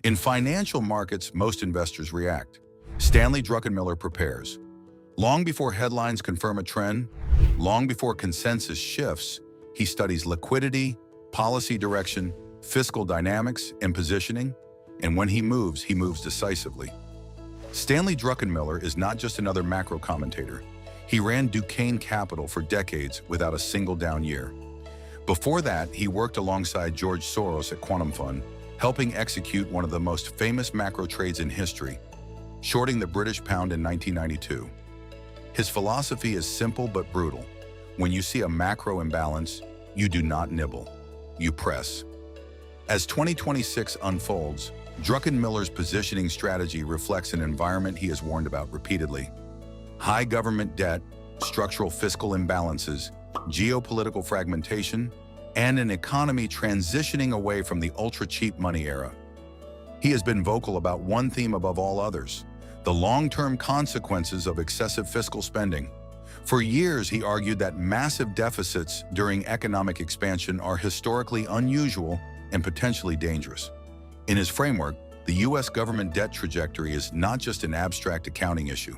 In financial markets, most investors react. Stanley Druckenmiller prepares. Long before headlines confirm a trend, long before consensus shifts, he studies liquidity, policy direction, fiscal dynamics, and positioning, and when he moves decisively. Stanley Druckenmiller is not just another macro commentator. He ran Duquesne Capital for decades without a single down year. Before that, he worked alongside George Soros at Quantum Fund, helping execute one of the most famous macro trades in history, shorting the British pound in 1992. His philosophy is simple but brutal. When you see a macro imbalance, you do not nibble, you press. As 2026 unfolds, Druckenmiller's positioning strategy reflects an environment he has warned about repeatedly. High government debt, structural fiscal imbalances, geopolitical fragmentation, and an economy transitioning away from the ultra-cheap money era. He has been vocal about one theme above all others: the long-term consequences of excessive fiscal spending. For years, he argued that massive deficits during economic expansion are historically unusual and potentially dangerous. In his framework, the U.S. government debt trajectory is not just an abstract accounting issue.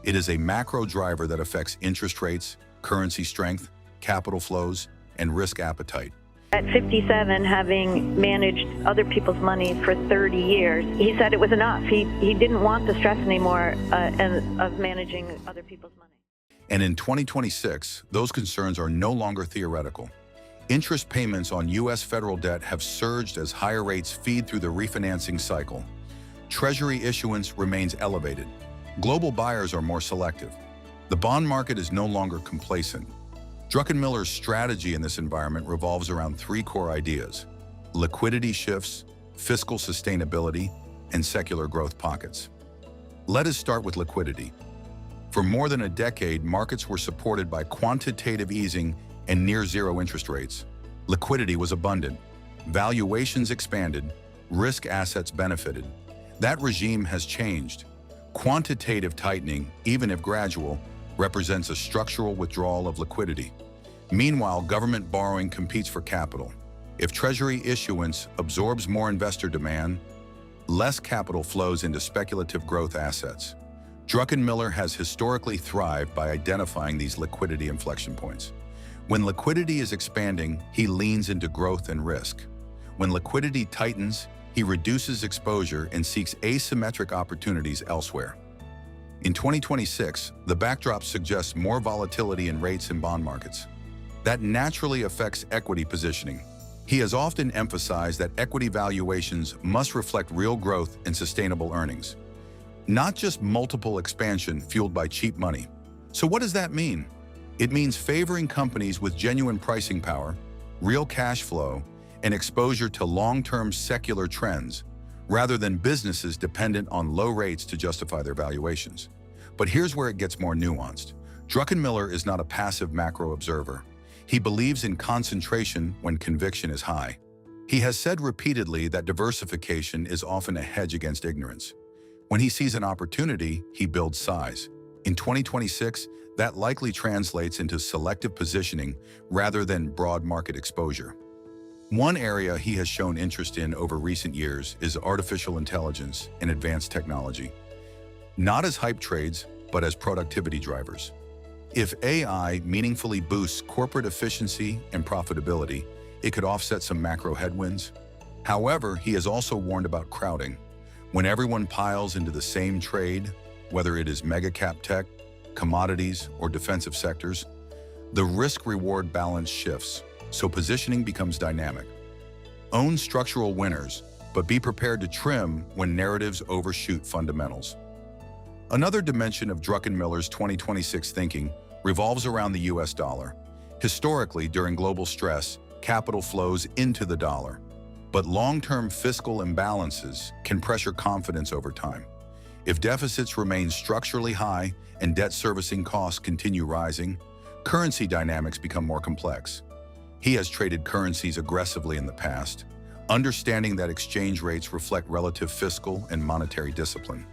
It is a macro driver that affects interest rates, currency strength, capital flows, and risk appetite. At 57, having managed other people's money for 30 years, he said it was enough. He didn't want the stress anymore of managing other people's money. And in 2026, those concerns are no longer theoretical. Interest payments on U.S. federal debt have surged as higher rates feed through the refinancing cycle. Treasury issuance remains elevated. Global buyers are more selective. The bond market is no longer complacent. Druckenmiller's strategy in this environment revolves around three core ideas: liquidity shifts, fiscal sustainability, and secular growth pockets. Let us start with liquidity. For more than a decade, markets were supported by quantitative easing and near-zero interest rates. Liquidity was abundant. Valuations expanded. Risk assets benefited. That regime has changed. Quantitative tightening, even if gradual, represents a structural withdrawal of liquidity. Meanwhile, government borrowing competes for capital. If Treasury issuance absorbs more investor demand, less capital flows into speculative growth assets. Druckenmiller has historically thrived by identifying these liquidity inflection points. When liquidity is expanding, he leans into growth and risk. When liquidity tightens, he reduces exposure and seeks asymmetric opportunities elsewhere. In 2026, the backdrop suggests more volatility in rates and bond markets. That naturally affects equity positioning. He has often emphasized that equity valuations must reflect real growth and sustainable earnings, not just multiple expansion fueled by cheap money. So what does that mean? It means favoring companies with genuine pricing power, real cash flow, and exposure to long-term secular trends, rather than businesses dependent on low rates to justify their valuations. But here's where it gets more nuanced. Druckenmiller is not a passive macro observer. He believes in concentration when conviction is high. He has said repeatedly that diversification is often a hedge against ignorance. When he sees an opportunity, he builds size. In 2026, that likely translates into selective positioning rather than broad market exposure. One area he has shown interest in over recent years is artificial intelligence and advanced technology. Not as hype trades, but as productivity drivers. If AI meaningfully boosts corporate efficiency and profitability, it could offset some macro headwinds. However, he has also warned about crowding. When everyone piles into the same trade, whether it is mega-cap tech, commodities, or defensive sectors, the risk-reward balance shifts, so positioning becomes dynamic. Own structural winners, but be prepared to trim when narratives overshoot fundamentals. Another dimension of Druckenmiller's 2026 thinking revolves around the US dollar. Historically, during global stress, capital flows into the dollar. But long-term fiscal imbalances can pressure confidence over time. If deficits remain structurally high and debt servicing costs continue rising, currency dynamics become more complex. He has traded currencies aggressively in the past, understanding that exchange rates reflect relative fiscal and monetary discipline.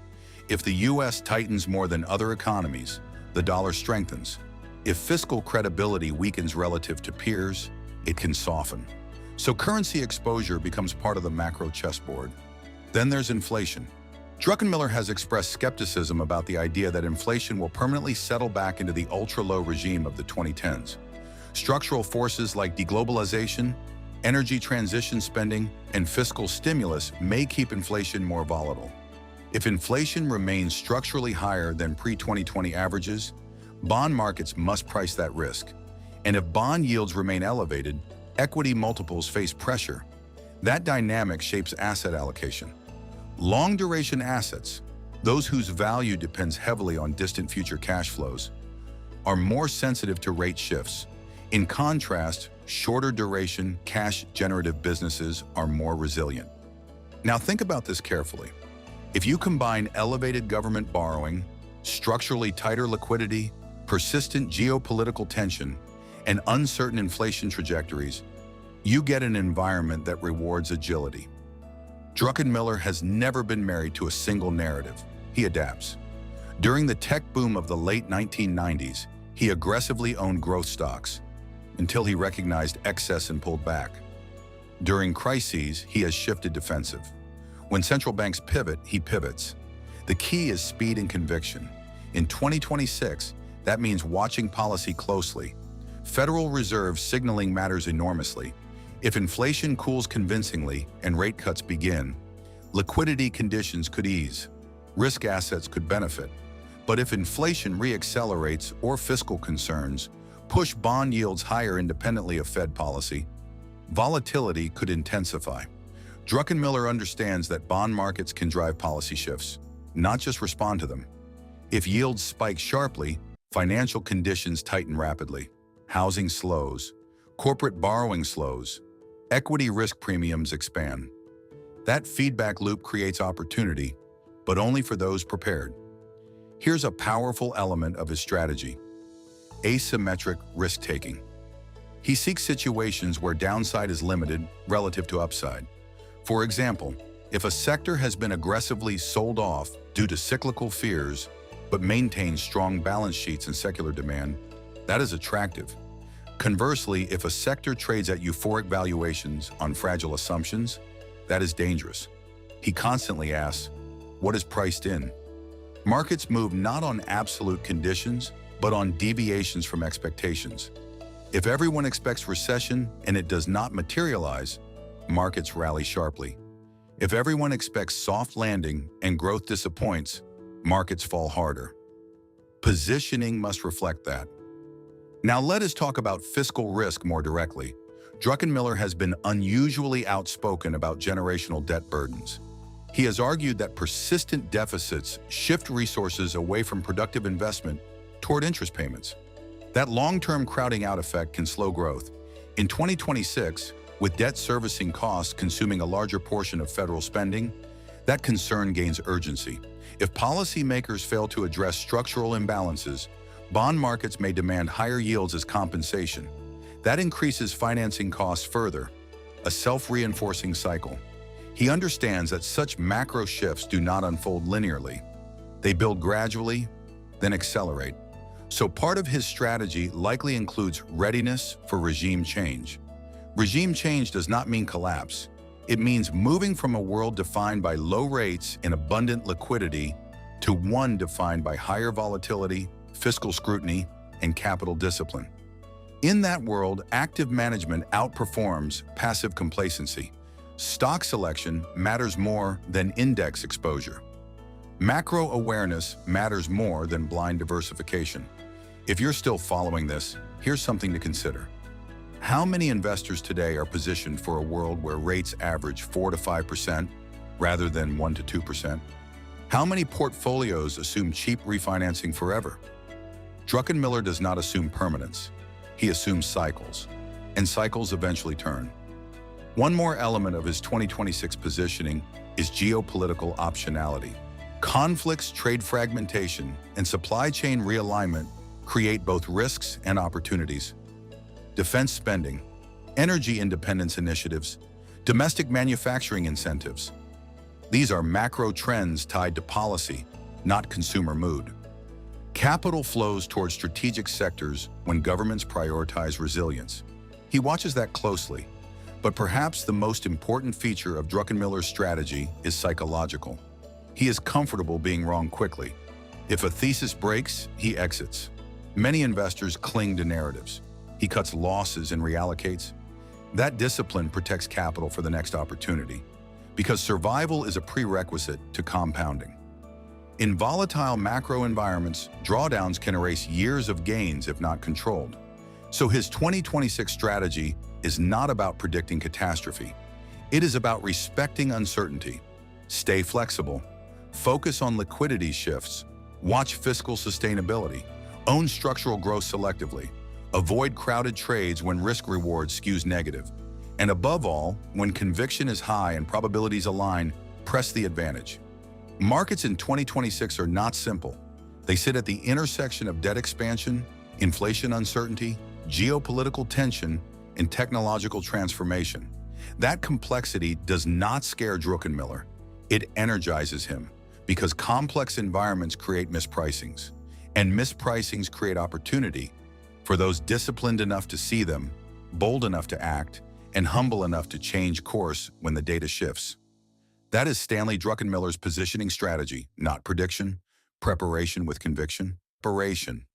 If the US tightens more than other economies, the dollar strengthens. If fiscal credibility weakens relative to peers, it can soften. So currency exposure becomes part of the macro chessboard. Then there's inflation. Druckenmiller has expressed skepticism about the idea that inflation will permanently settle back into the ultra-low regime of the 2010s. Structural forces like deglobalization, energy transition spending, and fiscal stimulus may keep inflation more volatile. If inflation remains structurally higher than pre-2020 averages, bond markets must price that risk. And if bond yields remain elevated, equity multiples face pressure. That dynamic shapes asset allocation. Long-duration assets, those whose value depends heavily on distant future cash flows, are more sensitive to rate shifts. In contrast, shorter duration, cash-generative businesses are more resilient. Now think about this carefully. If you combine elevated government borrowing, structurally tighter liquidity, persistent geopolitical tension, and uncertain inflation trajectories, you get an environment that rewards agility. Druckenmiller has never been married to a single narrative. He adapts. During the tech boom of the late 1990s, he aggressively owned growth stocks until he recognized excess and pulled back. During crises, he has shifted defensive. When central banks pivot, he pivots. The key is speed and conviction. In 2026, that means watching policy closely. Federal Reserve signaling matters enormously. If inflation cools convincingly and rate cuts begin, liquidity conditions could ease. Risk assets could benefit. But if inflation reaccelerates or fiscal concerns push bond yields higher independently of Fed policy, volatility could intensify. Druckenmiller understands that bond markets can drive policy shifts, not just respond to them. If yields spike sharply, financial conditions tighten rapidly. Housing slows, corporate borrowing slows, equity risk premiums expand. That feedback loop creates opportunity, but only for those prepared. Here's a powerful element of his strategy: asymmetric risk-taking. He seeks situations where downside is limited relative to upside. For example, if a sector has been aggressively sold off due to cyclical fears, but maintains strong balance sheets and secular demand, that is attractive. Conversely, if a sector trades at euphoric valuations on fragile assumptions, that is dangerous. He constantly asks, what is priced in? Markets move not on absolute conditions, but on deviations from expectations. If everyone expects recession and it does not materialize, markets rally sharply. If everyone expects soft landing and growth disappoints, markets fall harder. Positioning must reflect that. Now let us talk about fiscal risk more directly. Druckenmiller has been unusually outspoken about generational debt burdens. He has argued that persistent deficits shift resources away from productive investment toward interest payments. That long-term crowding out effect can slow growth. In 2026, with debt servicing costs consuming a larger portion of federal spending, that concern gains urgency. If policymakers fail to address structural imbalances, bond markets may demand higher yields as compensation. That increases financing costs further, a self-reinforcing cycle. He understands that such macro shifts do not unfold linearly. They build gradually, then accelerate. So part of his strategy likely includes readiness for regime change. Regime change does not mean collapse. It means moving from a world defined by low rates and abundant liquidity to one defined by higher volatility, fiscal scrutiny, and capital discipline. In that world, active management outperforms passive complacency. Stock selection matters more than index exposure. Macro awareness matters more than blind diversification. If you're still following this, here's something to consider. How many investors today are positioned for a world where rates average 4 to 5% rather than 1 to 2%? How many portfolios assume cheap refinancing forever? Druckenmiller does not assume permanence. He assumes cycles, and cycles eventually turn. One more element of his 2026 positioning is geopolitical optionality. Conflicts, trade fragmentation, and supply chain realignment create both risks and opportunities. Defense spending, energy independence initiatives, domestic manufacturing incentives. These are macro trends tied to policy, not consumer mood. Capital flows toward strategic sectors when governments prioritize resilience. He watches that closely. But perhaps the most important feature of Druckenmiller's strategy is psychological. He is comfortable being wrong quickly. If a thesis breaks, he exits. Many investors cling to narratives. He cuts losses and reallocates. That discipline protects capital for the next opportunity, because survival is a prerequisite to compounding. In volatile macro environments, drawdowns can erase years of gains if not controlled. So his 2026 strategy is not about predicting catastrophe. It is about respecting uncertainty. Stay flexible. Focus on liquidity shifts. Watch fiscal sustainability. Own structural growth selectively. Avoid crowded trades when risk-reward skews negative. And above all, when conviction is high and probabilities align, press the advantage. Markets in 2026 are not simple. They sit at the intersection of debt expansion, inflation uncertainty, geopolitical tension, and technological transformation. That complexity does not scare Druckenmiller. It energizes him, because complex environments create mispricings, and mispricings create opportunity for those disciplined enough to see them, bold enough to act, and humble enough to change course when the data shifts. That is Stanley Druckenmiller's positioning strategy, not prediction, preparation with conviction. Preparation.